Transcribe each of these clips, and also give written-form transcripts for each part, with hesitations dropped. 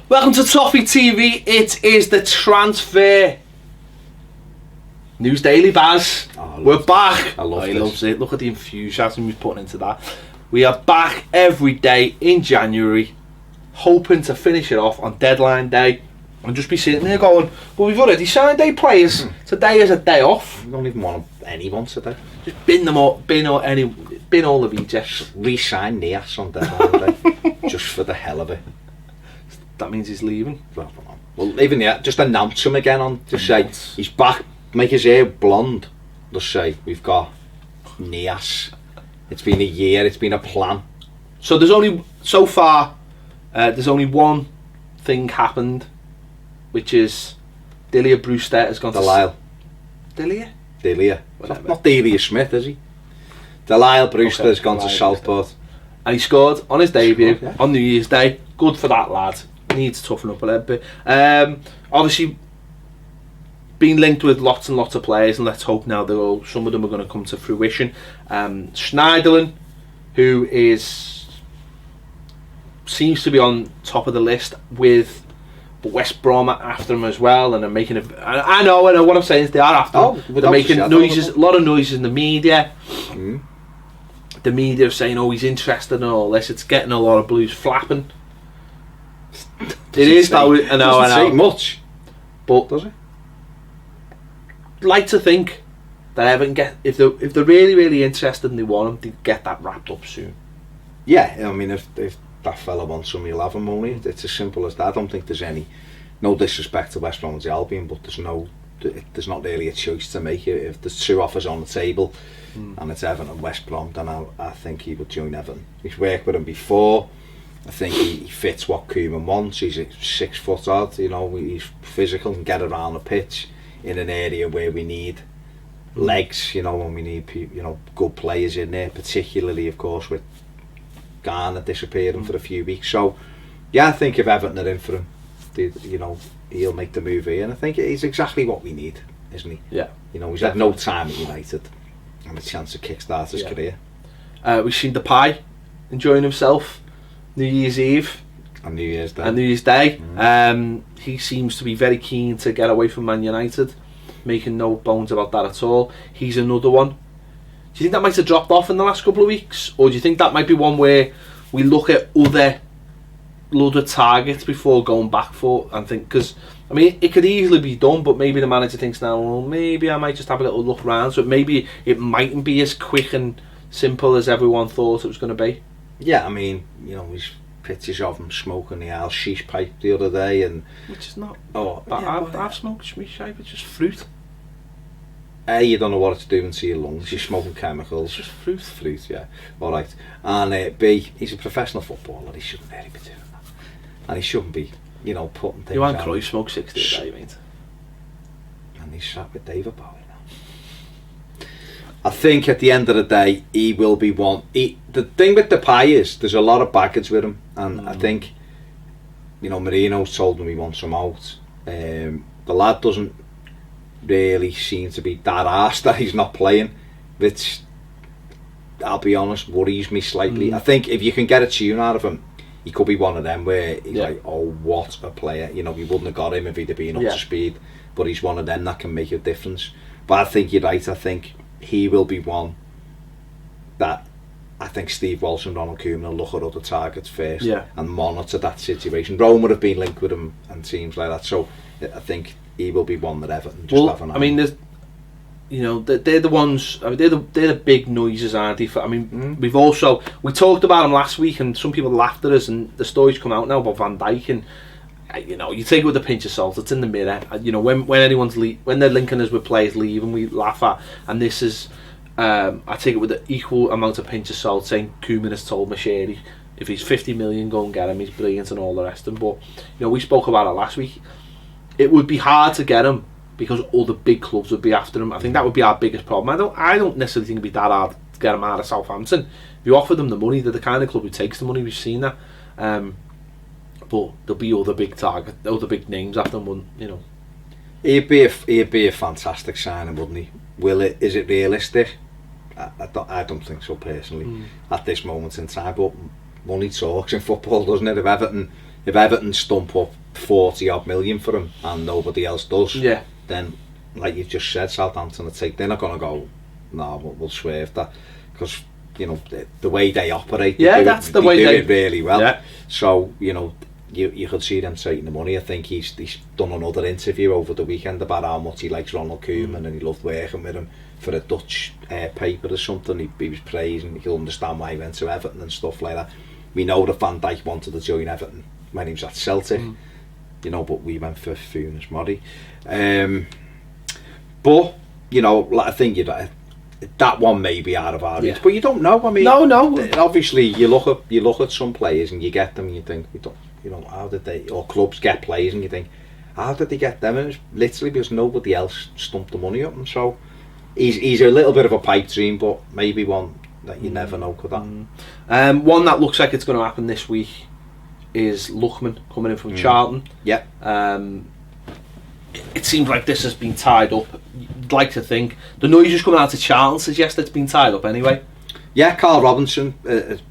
Welcome to Toffee TV. It is the transfer news daily, Baz. We're back. I love he this. loves it. Look at the enthusiasm he's putting into that. We are back every day in January, hoping to finish it off on deadline day and just be sitting there going, well, we've already signed 8 players. Today is a day off. We don't even want anyone today. Just bin them all, bin all the rejects. Re-sign Nias on deadline day, just for the hell of it. That means he's leaving. Well, even yet, just announce him again on to say he's back. Make his hair blonde. Just say we've got Nias. It's been a year. It's been a plan. So there's only so far. There's only one thing happened, which is Delia Brewster has gone Delisle. Delia. Not Delia Smith, is he? Delisle Brewster has gone to Southport. And he scored on his debut on New Year's Day. Good for that lad. Needs to toughen up a little bit. Obviously, been linked with lots and lots of players, and let's hope now that some of them are going to come to fruition. Schneiderlin, who seems to be on top of the list with West Brom after him as well, and they're making it. I know what I'm saying is they are after him. They're making noises, a lot of noises in the media. The media are saying, "Oh, he's interested in all this." It's getting a lot of Blues flapping. It is though. I know. Say much, but does it? Like to think that Everton if they're really interested and they want him, they get that wrapped up soon. Yeah, I mean, if that fella wants him, he'll have him only. It's as simple as that. I don't think there's no disrespect to West Bromwich Albion, but there's not really a choice to make. If there's 2 offers on the table and it's Everton and West Brom, then I think he would join Everton. He's worked with him before. I think he fits what Koeman wants. He's 6 foot odd, he's physical and get around the pitch in an area where we need legs, when we need good players in there, particularly of course with Garner disappearing for a few weeks. So yeah, I think if Everton are in for him, he'll make the move here, and I think he's exactly what we need, isn't he? Yeah. He's had no time at United and a chance to kickstart his career. We've seen Depay enjoying himself New Year's Eve and New Year's Day. He seems to be very keen to get away from Man United, making no bones about that at all. He's another one. Do you think that might have dropped off in the last couple of weeks, or do you think that might be one where we look at other targets before going back for and think, because I mean it could easily be done, but maybe the manager thinks now, well, maybe I might just have a little look around, so maybe it mightn't be as quick and simple as everyone thought it was going to be. Yeah, I mean, there's pictures of him smoking the Al Sheesh pipe the other day, and which is not. I've smoked Sheesh pipe. It's just fruit. A, you don't know what it's doing to your lungs. You're smoking chemicals. It's just fruit. Fruit, yeah. All right. And B, he's a professional footballer. He shouldn't really be doing that, and he shouldn't be, putting things. Johan Cruyff smoked 60 a day, mate. And he's sat with David Bowie now. I think at the end of the day, he will be one. The thing with Depay is there's a lot of baggage with him, and I think, Marino's told him he wants him out. The lad doesn't really seem to be that arsed that he's not playing, which, I'll be honest, worries me slightly. I think if you can get a tune out of him, he could be one of them where he's like, oh, what a player. We wouldn't have got him if he'd have been up to speed, but he's one of them that can make a difference. But I think you're right. I think he will be one that I think Steve Walsh and Ronald Koeman will look at other targets first and monitor that situation. Roma have been linked with him and teams like that, so I think he will be one that Everton just have an eye on. I mean, they're the ones. I mean, they're the big noises, aren't they? We talked about them last week, and some people laughed at us, and the stories come out now about Van Dijk, and you take it with a pinch of salt. It's in the mirror. When anyone's when they're linking us with players leaving, we laugh at, and this is. I take it with the equal amount of pinch of salt, saying Koeman has told Macheri if he's 50 million, go and get him. He's brilliant and all the rest of them. But we spoke about it last week. It would be hard to get him because all the big clubs would be after him. I think that would be our biggest problem. I don't necessarily think it'd be that hard to get him out of Southampton. If you offer them the money, they're the kind of club who takes the money. We've seen that. But there'll be other big names after him, He'd be a fantastic signing, wouldn't he? Is it realistic? I don't think so personally at this moment in time, but money talks in football, doesn't it? If if Everton stump up 40 odd million for him and nobody else does, then like you just said, Southampton they're not going to go, no, we'll swerve that, because you know the way they operate, they do it really well. So you know, you could see them taking the money. I think he's done another interview over the weekend about how much he likes Ronald Koeman and he loved working with him for a Dutch paper or something. He was praising, he could understand why he went to Everton and stuff like that. We know that Van Dijk wanted to join Everton when he was at Celtic, you know, but we went for Funes Mori. But you know, I think that one may be out of our reach, but you don't know. I mean, no. Obviously, you look at some players and you get them, and you think, you know, how did they? Or clubs get players, and you think, how did they get them? And it's literally because nobody else stumped the money up, and so he's a little bit of a pipe dream, but maybe one that you never know could happen. One that looks like it's going to happen this week is Lookman coming in from Charlton. Yeah. It seems like this has been tied up. You'd like to think the noises coming out of Charlton suggest it's been tied up anyway. Yeah, Carl Robinson,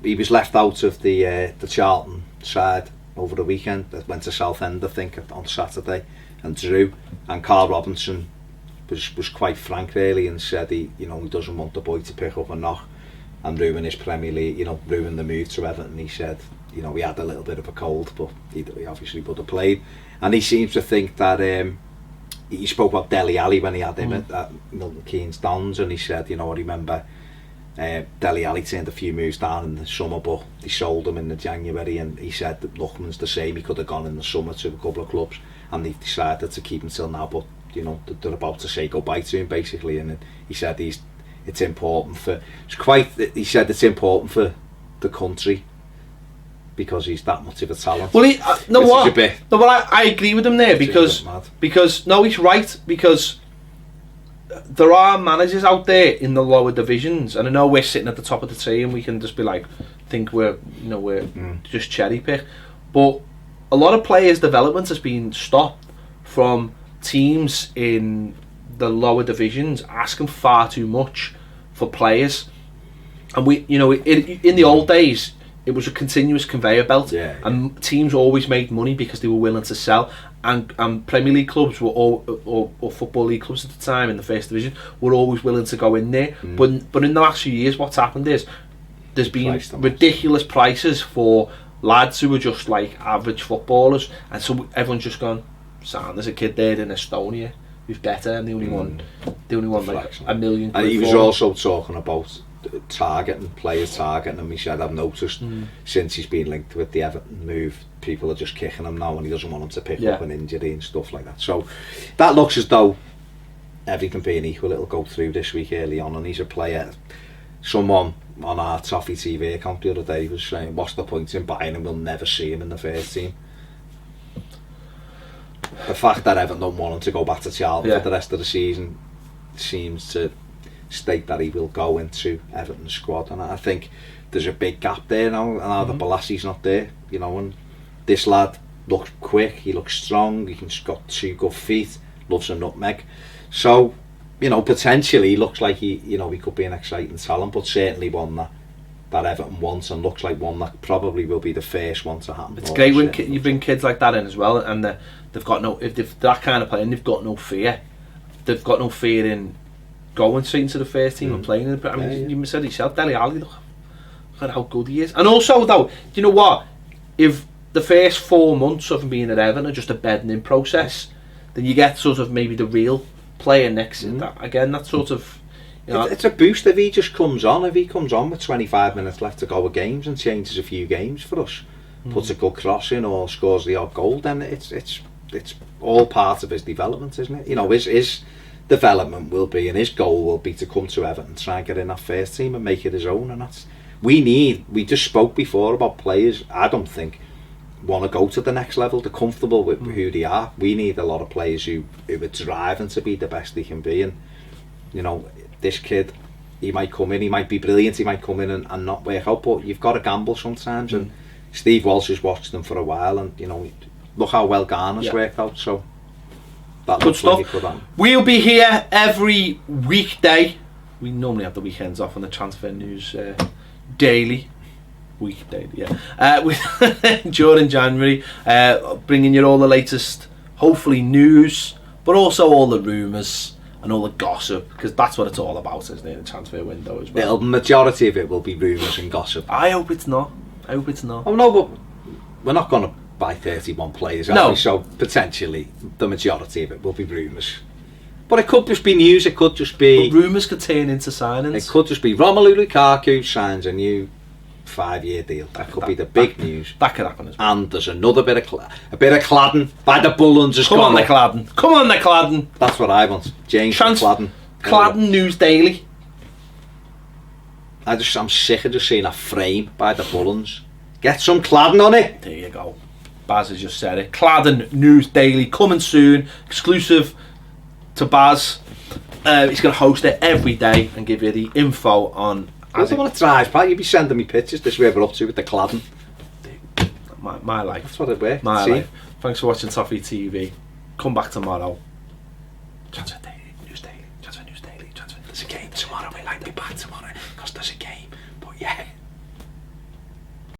he was left out of the Charlton side over the weekend. Went to Southend, I think, on Saturday, and drew. And Carl Robinson was quite frank really, and said he doesn't want the boy to pick up a knock and ruin his Premier League, ruin the move to Everton. He said, he had a little bit of a cold, but he obviously would have played. And he seems to think that he spoke about Dele Alli when he had him at Milton Keynes Dons, and he said, I remember Dele Alli turned a few moves down in the summer, but he sold him in the January, and he said that Lookman's the same. He could have gone in the summer to a couple of clubs, and they decided to keep him till now, but they're about to say goodbye to him basically. And he said it's important for the country, because he's that much of a talent. Well, I agree with him there, because no, he's right, because there are managers out there in the lower divisions, and I know we're sitting at the top of the tree and we can just be like, think we're just cherry pick, but a lot of players' development has been stopped from teams in the lower divisions asking far too much for players. And we, in the old days, it was a continuous conveyor belt, and teams always made money because they were willing to sell. And Premier League clubs were or Football League clubs at the time in the first division were always willing to go in there. But in the last few years, what's happened is there's been ridiculous prices for lads who are just like average footballers, and so everyone's just gone, there's a kid there in Estonia who's better, and the only one like $1 million. And he was also talking about players targeting him. He said, I've noticed since he's been linked with the Everton move, people are just kicking him now, and he doesn't want him to pick up an injury and stuff like that. So that looks as though everything being equal, it'll go through this week early on, and he's a player. Someone on our Toffee TV account the other day was saying, what's the point in buying him? We'll never see him in the first team. The fact that Everton don't want him to go back to Charlton for the rest of the season seems to state that he will go into Everton's squad, and I think there's a big gap there now, and now that Bolassi's not there, and this lad looks quick, he looks strong, he's got 2 good feet, loves a nutmeg, so potentially he looks like he could be an exciting talent, but certainly one that Everton wants, and looks like one that probably will be the first one to happen. It's great when you bring kids like that in as well, and they've got if they've that kind of playing, they've got no fear in going straight into the first team and playing in it. You said yourself, Dele Alli, look at how good he is. And also though, you know what, if the first 4 months of him being at Everton are just a bedding in process, then you get sort of maybe the real player next to that. Again, that sort of, it's a boost if he just comes on. If he comes on with 25 minutes left to go of games and changes a few games for us, puts a good cross in or scores the odd goal, then it's all part of his development, isn't it? His development will be, and his goal will be, to come to Everton, try and get in that first team and make it his own. And that's we just spoke before about players I don't think want to go to the next level. They're comfortable with who they are. We need a lot of players who are driving to be the best they can be, and this kid, he might come in, he might be brilliant, he might come in and not work out, but you've got to gamble sometimes. And Steve Walsh has watched them for a while, and look how well Garner's worked out, so that good stuff. We'll be here every weekday. We normally have the weekends off on the transfer news daily. Week daily, yeah. During January, bringing you all the latest, hopefully news, but also all the rumours and all the gossip, because that's what it's all about, isn't it? The transfer window as well. The majority of it will be rumours and gossip. I hope it's not. Oh no, but we're not going to buy 31 players, are we? So potentially the majority of it will be rumours. But it could just be news. It could just be rumours could turn into signings. It could just be Romelu Lukaku signs a new 5-year deal. That could be the big news. That could happen as well. And there's another bit of Cladden by the Bullens has Come on, the Cladden. That's what I want. James Cladden. Cladden News Daily. I'm sick of just seeing a frame by the Bullens. Get some Cladden on it. There you go. Baz has just said it. Cladden News Daily coming soon. Exclusive to Baz. He's going to host it every day and give you the info on. I don't want to drive, pal. You'd be sending me pictures. This is where we're up to with the Cladden. My life. That's what it works. My life. Thanks for watching Toffee TV. Come back tomorrow. Transfer Daily, News Daily, Transfer News Daily, Transfer. There's a game tomorrow. We might be back tomorrow.